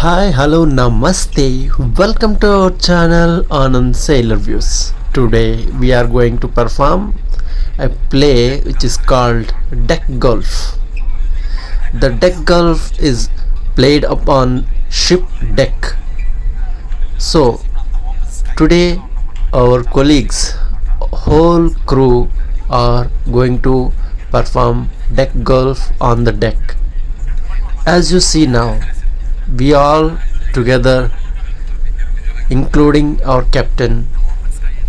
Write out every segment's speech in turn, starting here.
Hi, hello, namaste. Welcome to our channel Anand Sailor Views. Today we are going to perform a play which is called deck golf. The deck golf is played upon ship deck. So today our colleagues, whole crew are going to perform deck golf on the deck. As you see now, we all together, including our captain,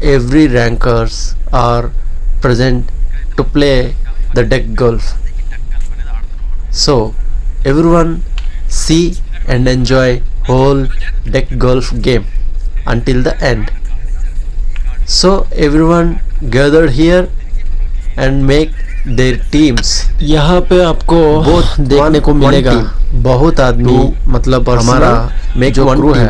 every rankers are present to play the deck golf. So everyone see and enjoy whole deck golf game until the end. So everyone gathered here and make their teams. यहाँ पे आपको बहुत देखने को मिलेगा बहुत आदमी, मतलब हमारा जो क्रू है,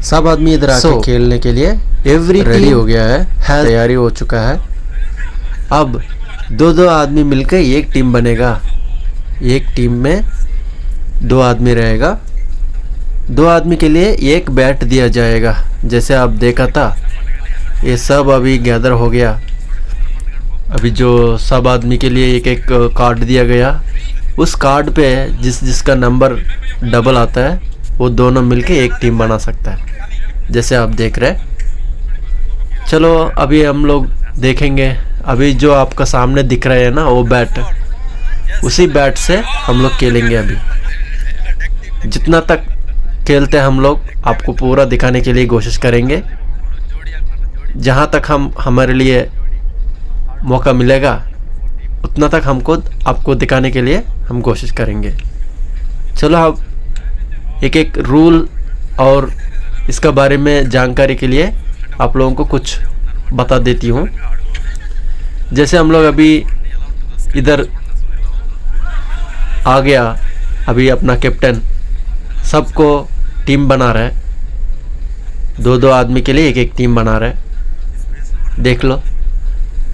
सब आदमी इधर आके खेलने के लिए एवरी रेडी हो गया है, तैयारी हो चुका है. अब दो आदमी मिलकर एक टीम बनेगा. एक टीम में दो आदमी रहेगा. दो आदमी के लिए एक बैट दिया जाएगा. जैसे आप देखा था, ये सब अभी गैदर हो गया. अभी जो सब आदमी के लिए एक एक कार्ड दिया गया, उस कार्ड पे जिसका नंबर डबल आता है वो दोनों मिलके एक टीम बना सकता है, जैसे आप देख रहे हैं. चलो अभी हम लोग देखेंगे. अभी जो आपका सामने दिख रहा है ना, वो बैट, उसी बैट से हम लोग खेलेंगे. अभी जितना तक खेलते हैं हम लोग आपको पूरा दिखाने के लिए कोशिश करेंगे. जहाँ तक हमारे लिए मौका मिलेगा उतना तक हमको आपको दिखाने के लिए हम कोशिश करेंगे. चलो अब एक एक रूल और इसका बारे में जानकारी के लिए आप लोगों को कुछ बता देती हूँ. जैसे हम लोग अभी इधर आ गया, अभी अपना कैप्टन सबको टीम बना रहा है. दो आदमी के लिए एक एक टीम बना रहा है. देख लो,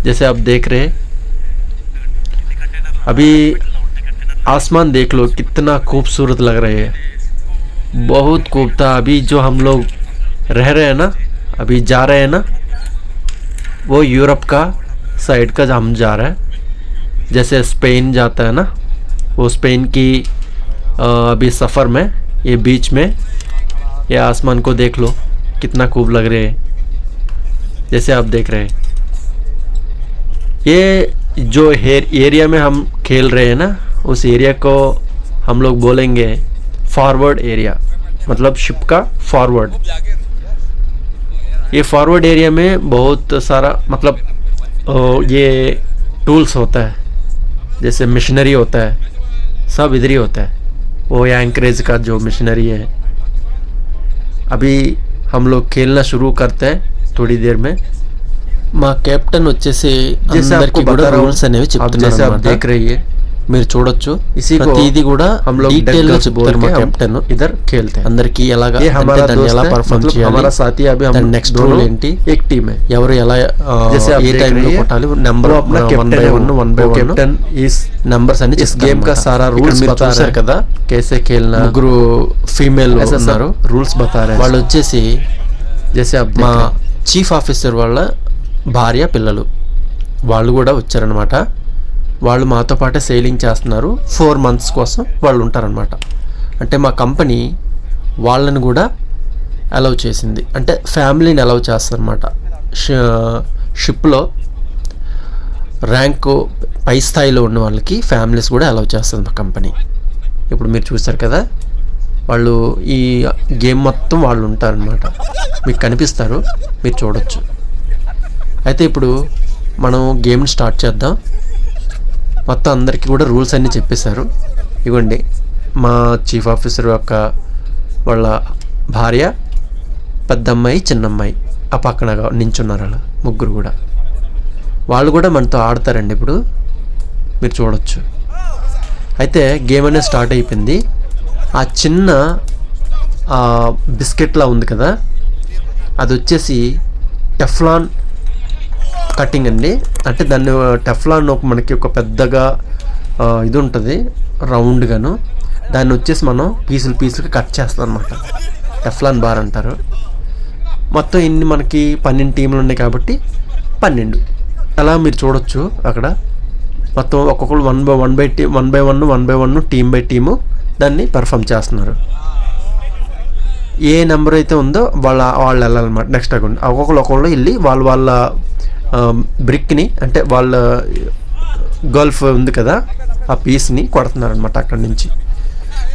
जैसे आप देख रहे हैं. अभी आसमान देख लो कितना खूबसूरत लग रहे है, बहुत खूब था. अभी जो हम लोग रह रहे हैं ना, अभी जा रहे हैं ना, वो यूरोप का साइड का हम जा रहे हैं. जैसे स्पेन जाता है ना, वो स्पेन की अभी सफ़र में ये बीच में ये आसमान को देख लो कितना खूब लग रहे हैं. जैसे आप देख रहे हैं, ये जो एरिया में हम खेल रहे हैं ना, उस एरिया को हम लोग बोलेंगे फॉरवर्ड एरिया, मतलब शिप का फॉरवर्ड. ये फॉरवर्ड एरिया में बहुत सारा, मतलब ये टूल्स होता है, जैसे मशीनरी होता है, सब इधर ही होता है. वो एंकरेज का जो मशीनरी है. अभी हम लोग खेलना शुरू करते हैं थोड़ी देर में. మా కెప్టెన్ వచ్చేసి అందరికీ కూడా రూల్స్ అనేవి చెప్తున్నారు. देख रही है, మీరు చూడొచ్చు. ప్రతిదీ కూడా డీటెయిల్ గా చెప్తారు మా కెప్టెన్. ఇదర్ खेलते हैं అందరికీ ఎలాగా దాన్ని ఎలా పర్ఫార్మ్ చేయాలి, हमारा साथी अभी हम నెక్స్ట్ రూల్ ఏంటి, एक टीम है, ఎవరు ఎలా ఏ టైం లో కొట్టాలి, నెంబర్ अपना 1 by 1 कैप्टन इस नंबर्स అన్ని इस गेम का सारा रूल्स बता रहे हैं కదా. कैसे खेलना, ముగ్గురు ఫీమేల్ ఉన్నారు, रूल्स बता रहे हैं. వాళ్ళు వచ్చేసి जैसे आप మా చీఫ్ ఆఫీసర్ వాళ్ళ భార్య పిల్లలు వాళ్ళు కూడా వచ్చారనమాట. వాళ్ళు మాతో పాటే సెయిలింగ్ చేస్తున్నారు. 4 months కోసం వాళ్ళు ఉంటారనమాట. అంటే మా కంపెనీ వాళ్ళని కూడా అలౌ చేసింది, అంటే ఫ్యామిలీని అలౌ చేస్తారనమాట. షిప్లో ర్యాంకు పై స్థాయిలో ఉన్న వాళ్ళకి ఫ్యామిలీస్ కూడా అలౌ చేస్తుంది మా కంపెనీ. ఇప్పుడు మీరు చూస్తారు కదా, వాళ్ళు ఈ గేమ్ మొత్తం వాళ్ళు ఉంటారనమాట. మీకు కనిపిస్తారు, మీరు చూడొచ్చు. అయితే ఇప్పుడు మనం గేమ్ స్టార్ట్ చేద్దాం. మొత్తం అందరికీ కూడా రూల్స్ అన్నీ చెప్పేశారు. ఇవ్వండి, మా చీఫ్ ఆఫీసర్ యొక్క వాళ్ళ భార్య, పెద్దమ్మాయి, చిన్నమ్మాయి ఆ పక్కన నించున్నారు. అలా ముగ్గురు కూడా, వాళ్ళు కూడా మనతో ఆడతారండి. ఇప్పుడు మీరు చూడొచ్చు. అయితే గేమ్ అనేది స్టార్ట్ అయిపోయింది. ఆ చిన్న బిస్కెట్లా ఉంది కదా, అది వచ్చేసి టెఫ్లాన్ కటింగ్ అండి. అంటే దాన్ని టెఫ్లాన్ మనకి ఒక పెద్దగా ఇది ఉంటుంది రౌండ్గాను. దాన్ని వచ్చేసి మనం పీసులుగా కట్ చేస్తాం అనమాట. టెఫ్లాన్ బార్ అంటారు. మొత్తం ఇన్ని మనకి 12 టీంలు ఉన్నాయి కాబట్టి 12. అలా మీరు చూడొచ్చు అక్కడ మొత్తం ఒక్కొక్కరు 1 టీమ్ బై టీము దాన్ని పెర్ఫామ్ చేస్తున్నారు. ఏ నెంబర్ అయితే ఉందో వాళ్ళు వెళ్ళాలన్నమాట నెక్స్ట్ అకౌంట్. ఒక్కొక్కరు వెళ్ళి వాళ్ళ బ్రిక్ని అంటే వాళ్ళ గల్ఫ్ ఉంది కదా ఆ పీస్ని కొడుతున్నారనమాట అక్కడి నుంచి.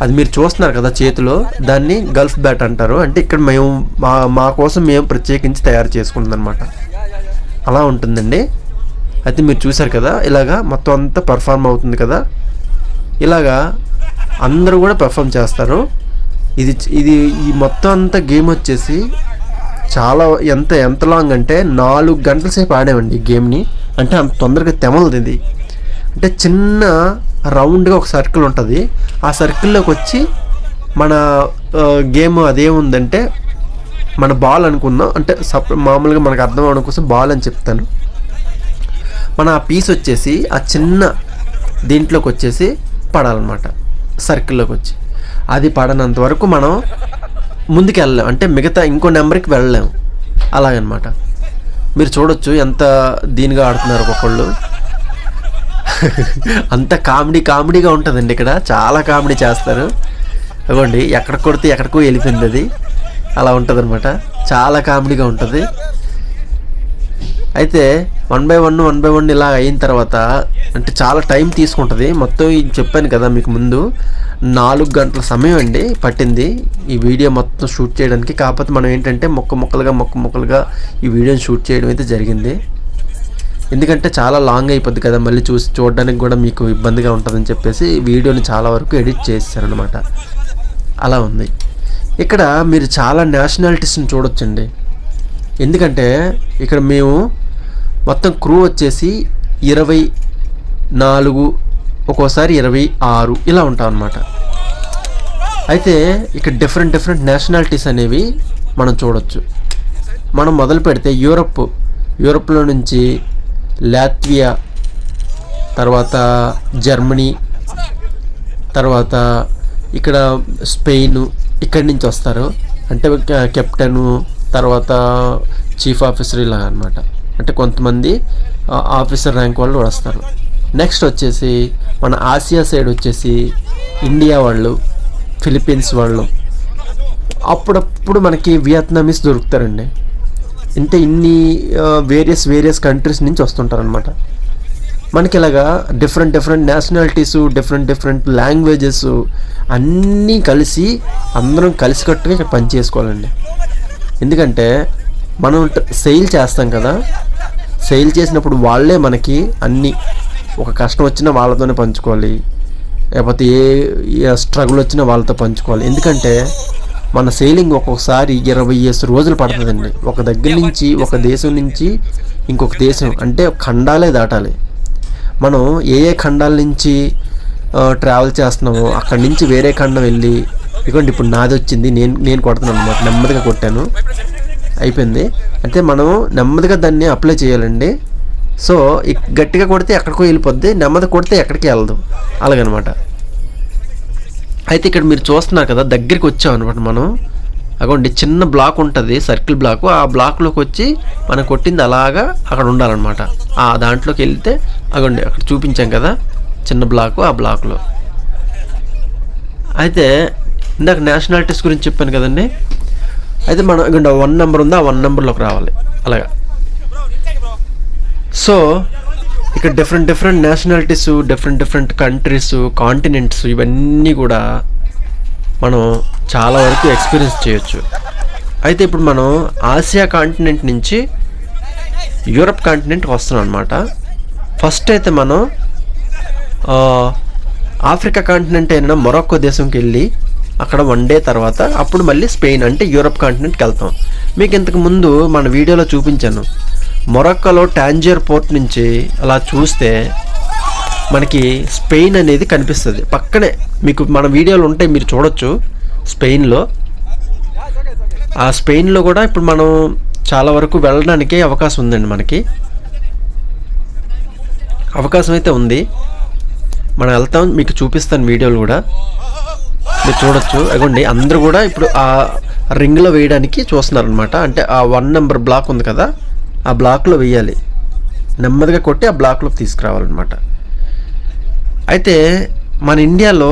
అది మీరు చూస్తున్నారు కదా చేతిలో, దాన్ని గల్ఫ్ బ్యాట్ అంటారు. అంటే ఇక్కడ మేము మా కోసం మేము ప్రత్యేకించి తయారు చేసుకుంటుందన్నమాట. అలా ఉంటుందండి. అయితే మీరు చూసారు కదా ఇలాగా మొత్తం అంతా పెర్ఫార్మ్ అవుతుంది కదా. ఇలాగా అందరూ కూడా పెర్ఫామ్ చేస్తారు. ఇది ఈ మొత్తం అంతా గేమ్ వచ్చేసి చాలా ఎంత లాంగ్ అంటే 4 గంటల సేపు ఆడామండి ఈ గేమ్ని. అంటే అంత తొందరగా తెమలదు ఇది. అంటే చిన్న రౌండ్గా ఒక సర్కిల్ ఉంటుంది. ఆ సర్కిల్లోకి వచ్చి మన గేమ్ అదేముందంటే మన బాల్ అనుకుందాం. అంటే మామూలుగా మనకు అర్థం అవడం కోసం బాల్ అని చెప్తాను. మన ఆ పీస్ వచ్చేసి ఆ చిన్న దీంట్లోకి వచ్చేసి పడాలన్నమాట, సర్కిల్లోకి వచ్చి. అది పడనంత వరకు మనం ముందుకు వెళ్ళలేం, అంటే మిగతా ఇంకో నెంబర్కి వెళ్ళలేము. అలాగనమాట. మీరు చూడొచ్చు ఎంత దీనిగా ఆడుతున్నారు ఒక్కొక్కళ్ళు. అంత కామెడీగా ఉంటుందండి ఇక్కడ. చాలా కామెడీ చేస్తారు. అవ్వండి ఎక్కడ కొడితే ఎక్కడికో వెళ్ళిపోయింది అది. అలా ఉంటుంది అనమాట. చాలా కామెడీగా ఉంటుంది. అయితే 1 by 1 ఇలా అయిన తర్వాత అంటే చాలా టైం తీసుకుంటుంది. మొత్తం చెప్పాను కదా మీకు ముందు 4 గంటల సమయం అండి పట్టింది ఈ వీడియో మొత్తం షూట్ చేయడానికి. కాకపోతే మనం ఏంటంటే మొక్కలుగా ఈ వీడియోని షూట్ చేయడం అయితే జరిగింది. ఎందుకంటే చాలా లాంగ్ అయిపోద్ది కదా, మళ్ళీ చూడడానికి కూడా మీకు ఇబ్బందిగా ఉంటుందని చెప్పేసి వీడియోని చాలా వరకు ఎడిట్ చేశారనమాట. అలా ఉంది. ఇక్కడ మీరు చాలా నేషనాలిటీస్ని చూడొచ్చండి. ఎందుకంటే ఇక్కడ మేము మొత్తం క్రూ వచ్చేసి 24 ఒక్కోసారి 26 ఇలా ఉంటాం అన్నమాట. అయితే ఇక్కడ డిఫరెంట్ నేషనాలిటీస్ అనేవి మనం చూడొచ్చు. మనం మొదలు పెడితే యూరప్లో నుంచి లాట్వియా, తర్వాత జర్మనీ, తర్వాత ఇక్కడ స్పెయిన్, ఇక్కడి నుంచి వస్తారు. అంటే కెప్టెను, తర్వాత చీఫ్ ఆఫీసర్ ఇలా అనమాట. అంటే కొంతమంది ఆఫీసర్ ర్యాంక్ వాళ్ళు వస్తారు. నెక్స్ట్ వచ్చేసి మన ఆసియా సైడ్ వచ్చేసి ఇండియా వాళ్ళు, ఫిలిప్పీన్స్ వాళ్ళు, అప్పుడప్పుడు మనకి వియత్నామీస్ దొరుకుతారండి. అంటే ఇన్ని వేరియస్ కంట్రీస్ నుంచి వస్తుంటారనమాట. మనకి ఇలాగా డిఫరెంట్ నేషనాలిటీసు, డిఫరెంట్ లాంగ్వేజెస్ అన్నీ కలిసి అందరం కలిసికట్టుగా ఇక్కడ పని చేసుకోవాలండి. ఎందుకంటే మనం సెయిల్ చేస్తాం కదా, సెయిల్ చేసినప్పుడు వాళ్ళే మనకి అన్నీ, ఒక కష్టం వచ్చినా వాళ్ళతోనే పంచుకోవాలి, లేకపోతే ఏ స్ట్రగుల్ వచ్చినా వాళ్ళతో పంచుకోవాలి. ఎందుకంటే మన సెయిలింగ్ ఒక్కొక్కసారి 20 రోజులు పడుతుందండి. ఒక దగ్గర నుంచి, ఒక దేశం నుంచి ఇంకొక దేశం, అంటే ఖండాలే దాటాలి. మనం ఏ ఖండాల నుంచి ట్రావెల్ చేస్తున్నామో అక్కడి నుంచి వేరే ఖండం వెళ్ళి, ఇదిగోండి ఇప్పుడు నాది వచ్చింది, నేను కొడుతున్నాను అన్నమాట. నెమ్మదిగా కొట్టాను, అయిపోయింది. అంటే మనం నెమ్మదిగా దాన్ని అప్లై చేయాలండి. సో గట్టిగా కొడితే ఎక్కడికో వెళ్ళిపోద్ది, నెమ్మదిగా కొడితే ఎక్కడికి వెళ్ళదు, అలాగనమాట. అయితే ఇక్కడ మీరు చూస్తున్నారు కదా, దగ్గరికి వచ్చాం అనమాట మనం. అగోండి చిన్న బ్లాక్ ఉంటుంది, సర్కిల్ బ్లాక్. ఆ బ్లాక్లోకి వచ్చి మనం కొట్టింది అలాగా అక్కడ ఉండాలన్నమాట. ఆ దాంట్లోకి వెళ్తే అగోండి అక్కడ చూపించాం కదా చిన్న బ్లాక్, ఆ బ్లాక్లో. అయితే ఇందాక నేషనాలిటీస్ గురించి చెప్పాను కదండి. అయితే మనం ఇక్కడ 1 నెంబర్ ఉంది, ఆ 1 నెంబర్లోకి రావాలి అలాగా. సో ఇక్కడ different nationalities, different countries, continents, ఇవన్నీ కూడా మనం చాలా వరకు ఎక్స్పీరియన్స్ చేయొచ్చు. అయితే ఇప్పుడు మనం ఆసియా కాంటినెంట్ నుంచి యూరప్ కాంటినెంట్కి వస్తున్నాం అనమాట. ఫస్ట్ అయితే మనం ఆఫ్రికా కాంటినెంట్ అయిన మొరాక్కో దేశంకి వెళ్ళి అక్కడ 1 డే తర్వాత అప్పుడు మళ్ళీ స్పెయిన్ అంటే యూరప్ కాంటినెంట్కి వెళ్తాం. మీకు ఇంతకు ముందు మన వీడియోలో చూపించాను. మొరాక్కోలో టాంజియర్ పోర్ట్ నుంచి అలా చూస్తే మనకి స్పెయిన్ అనేది కనిపిస్తుంది పక్కనే. మీకు మన వీడియోలు ఉంటాయి, మీరు చూడొచ్చు స్పెయిన్లో. ఆ స్పెయిన్లో కూడా ఇప్పుడు మనం చాలా వరకు వెళ్ళడానికి అవకాశం ఉందండి. మనకి అవకాశం అయితే ఉంది, మనం వెళ్తాం, మీకు చూపిస్తాను వీడియోలు కూడా. మీరు చూడొచ్చు. అగోండి అందరూ కూడా ఇప్పుడు ఆ రింగ్లో వేయడానికి చూస్తున్నారనమాట. అంటే ఆ 1 నెంబర్ బ్లాక్ ఉంది కదా, ఆ బ్లాక్లో వేయాలి. నెమ్మదిగా కొట్టి ఆ బ్లాక్లోకి తీసుకురావాలన్నమాట. అయితే మన ఇండియాలో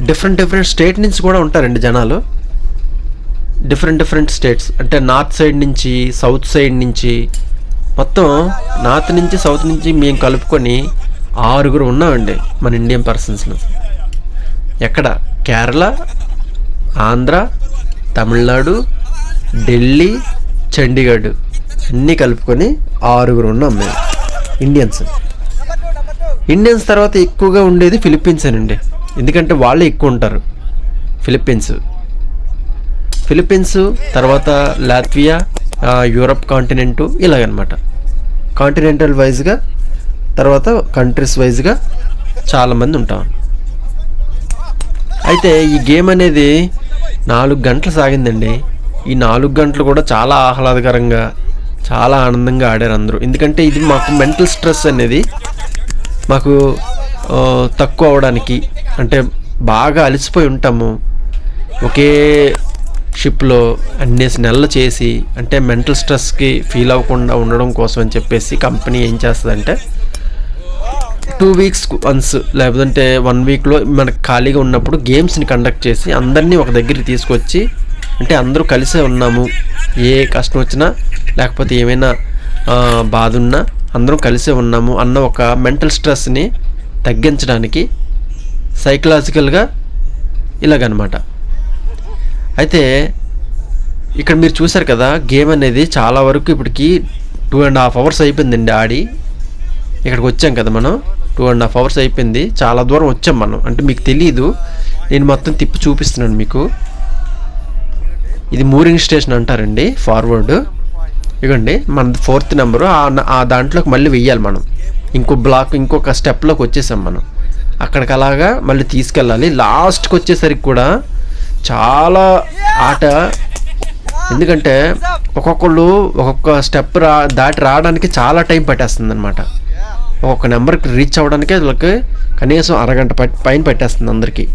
డిఫరెంట్ స్టేట్ నుంచి కూడా ఉంటారండి జనాలు. డిఫరెంట్ స్టేట్స్ అంటే నార్త్ సైడ్ నుంచి, సౌత్ సైడ్ నుంచి, మొత్తం నార్త్ నుంచి సౌత్ నుంచి మేము కలుపుకొని 6 ఉన్నామండి మన ఇండియన్ పర్సన్స్లో. ఎక్కడ? కేరళ, ఆంధ్ర, తమిళనాడు, ఢిల్లీ, చండీగఢ్ అన్నీ కలుపుకొని 6 ఉన్నాం మేము ఇండియన్స్. తర్వాత ఎక్కువగా ఉండేది ఫిలిప్పీన్స్ అండి. ఎందుకంటే వాళ్ళే ఎక్కువ ఉంటారు. ఫిలిప్పీన్స్ తర్వాత లాట్వియా, యూరప్ కాంటినెంటు, ఇలాగనమాట. కాంటినెంటల్ వైజ్గా తర్వాత కంట్రీస్ వైజ్గా చాలామంది ఉంటాం. అయితే ఈ గేమ్ అనేది 4 గంటలు సాగిందండి. ఈ 4 గంటలు కూడా చాలా ఆహ్లాదకరంగా, చాలా ఆనందంగా ఆడారు అందరూ. ఎందుకంటే ఇది మాకు మెంటల్ స్ట్రెస్ అనేది మాకు తక్కువ అవడానికి, అంటే బాగా అలసిపోయి ఉంటాము ఒకే షిప్లో అన్నేసి నెలలు చేసి, అంటే మెంటల్ స్ట్రెస్కి ఫీల్ అవ్వకుండా ఉండడం కోసం అని చెప్పేసి కంపెనీ ఏం చేస్తుందంటే 2 వీక్స్ వన్స్ లేకపోతే 1 వీక్లో మనకు ఖాళీగా ఉన్నప్పుడు గేమ్స్ని కండక్ట్ చేసి అందరినీ ఒక దగ్గరికి తీసుకొచ్చి, అంటే అందరూ కలిసే ఉన్నాము, ఏ కష్టం వచ్చినా లేకపోతే ఏమైనా బాధ ఉన్నా అందరం కలిసే ఉన్నాము అన్న ఒక మెంటల్ స్ట్రెస్ని తగ్గించడానికి సైకలాజికల్గా ఇలాగనమాట. అయితే ఇక్కడ మీరు చూసారు కదా, గేమ్ అనేది చాలా వరకు ఇప్పటికి 2.5 అవర్స్ అయిపోయిందండి ఆడి. ఇక్కడికి వచ్చాం కదా మనం, 2.5 అవర్స్ అయిపోయింది. చాలా దూరం వచ్చాం మనం. అంటే మీకు తెలీదు, నేను మొత్తం తిప్పి చూపిస్తున్నాను మీకు. ఇది మూరింగ్ స్టేషన్ అంటారండి, ఫార్వర్డ్. ఇవ్వండి మన 4th నెంబరు. ఆ దాంట్లోకి మళ్ళీ వెయ్యాలి మనం. ఇంకొక స్టెప్లోకి వచ్చేసాం మనం. అక్కడికి అలాగా మళ్ళీ తీసుకెళ్ళాలి. లాస్ట్కి వచ్చేసరికి కూడా చాలా ఆట. ఎందుకంటే ఒక్కొక్కళ్ళు ఒక్కొక్క స్టెప్ దాటి రావడానికి చాలా టైం పట్టేస్తుంది అనమాట. ఒక్కొక్క నెంబర్కి రీచ్ అవ్వడానికే వీళ్ళకి కనీసం అరగంట పైన పట్టేస్తుంది అందరికీ.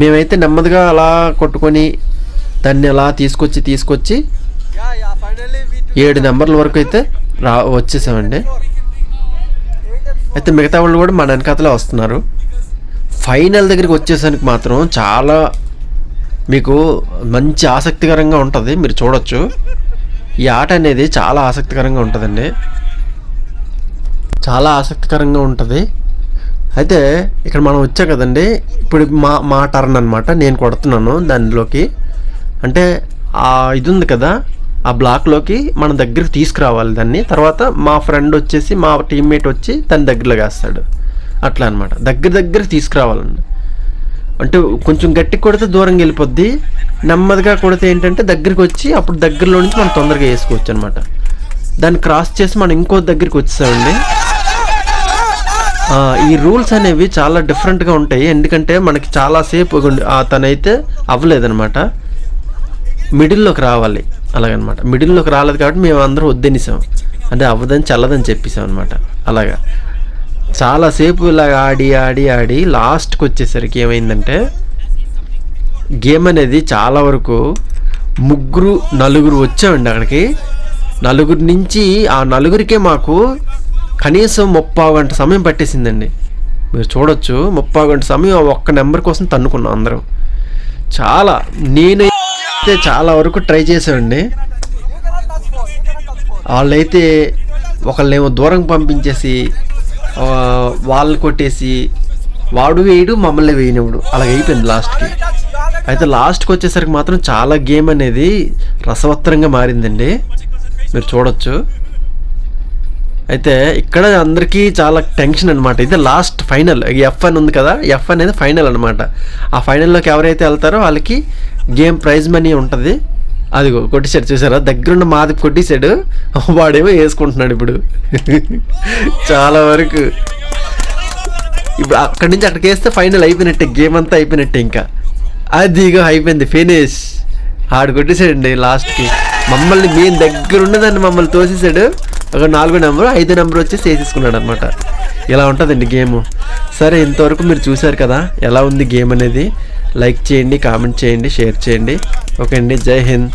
మేమైతే నెమ్మదిగా అలా కొట్టుకొని దాన్ని అలా తీసుకొచ్చి 7 నెంబర్ల వరకు అయితే వచ్చేసామండి. అయితే మిగతా వాళ్ళు కూడా మన వెనకాతలే వస్తున్నారు. ఫైనల్ దగ్గరికి వచ్చేసరికి మాత్రం చాలా మీకు మంచి ఆసక్తికరంగా ఉంటుంది. మీరు చూడొచ్చు, ఈ ఆట అనేది చాలా ఆసక్తికరంగా ఉంటుందండి, చాలా ఆసక్తికరంగా ఉంటుంది. అయితే ఇక్కడ మనం వచ్చాం కదండి, ఇప్పుడు మా టర్న్ అనమాట. నేను కొడుతున్నాను దానిలోకి. అంటే ఇది ఉంది కదా, ఆ బ్లాక్లోకి మన దగ్గరికి తీసుకురావాలి దాన్ని. తర్వాత మా ఫ్రెండ్ వచ్చేసి, మా టీమ్మేట్ వచ్చి తన దగ్గరలో వేస్తాడు. అట్లా అనమాట, దగ్గరికి తీసుకురావాలండి. అంటే కొంచెం గట్టి కొడితే దూరంగా వెళ్ళిపోద్ది, నెమ్మదిగా కొడితే ఏంటంటే దగ్గరికి వచ్చి అప్పుడు దగ్గరలో నుంచి మనం తొందరగా వేసుకోవచ్చు అనమాట. దాన్ని క్రాస్ చేసి మనం ఇంకో దగ్గరికి వచ్చేసామండి. ఈ రూల్స్ అనేవి చాలా డిఫరెంట్గా ఉంటాయి. ఎందుకంటే మనకి చాలాసేపు తనైతే అవ్వలేదనమాట, మిడిల్లోకి రావాలి అలాగనమాట. మిడిల్లోకి రాలేదు కాబట్టి మేము అందరూ వద్దనిసాం, అంటే అవ్వదని చల్లదని చెప్పేసాం అనమాట. అలాగా చాలాసేపు ఇలాగ ఆడి లాస్ట్కి వచ్చేసరికి ఏమైందంటే, గేమ్ అనేది చాలా వరకు 3-4 వచ్చామండి అక్కడికి. 4 నుంచి ఆ 4కే మాకు కనీసం 30 గంట సమయం పట్టేసిందండి. మీరు చూడొచ్చు, 30 గంట సమయం ఒక్క నెంబర్ కోసం తన్నుకున్నాం అందరం. నేనైతే చాలా వరకు ట్రై చేసామండి. వాళ్ళైతే ఒకళ్ళేమో దూరం పంపించేసి వాళ్ళు కొట్టేసి వాడు వేయడు, మమ్మల్ని వేయనివాడు, అలాగ అయిపోయింది లాస్ట్కి. అయితే లాస్ట్కి వచ్చేసరికి మాత్రం చాలా గేమ్ అనేది రసవత్తరంగా మారిందండి, మీరు చూడొచ్చు. అయితే ఇక్కడ అందరికీ చాలా టెన్షన్ అనమాట. ఇది లాస్ట్ ఫైనల్. F1 ఉంది కదా, F అనేది ఫైనల్ అనమాట. ఆ ఫైనల్లోకి ఎవరైతే వెళ్తారో వాళ్ళకి గేమ్ ప్రైజ్ మనీ ఉంటుంది. అదిగో కొట్టేసాడు, చూసారా, దగ్గరున్న మాది కొట్టేసాడు, వాడేమో వేసుకుంటున్నాడు ఇప్పుడు. చాలా వరకు ఇప్పుడు అక్కడి నుంచి అక్కడికి వేస్తే ఫైనల్ అయిపోయినట్టే, గేమ్ అంతా అయిపోయినట్టే. ఇంకా అదిగో అయిపోయింది, ఫినిష్. ఆడు కొట్టేసాడండి లాస్ట్కి మమ్మల్ని. మేము దగ్గరున్నదాన్ని మమ్మల్ని తోసేసాడు. ఒక 4 నెంబరు 5 నెంబర్ వచ్చేసి వేసేసుకున్నాడు అనమాట. ఇలా ఉంటుందండి గేమ్. సరే, ఇంతవరకు మీరు చూశారు కదా ఎలా ఉంది గేమ్ అనేది. లైక్ చేయండి, కామెంట్ చేయండి, షేర్ చేయండి. ఓకే అండి, జై హింద్.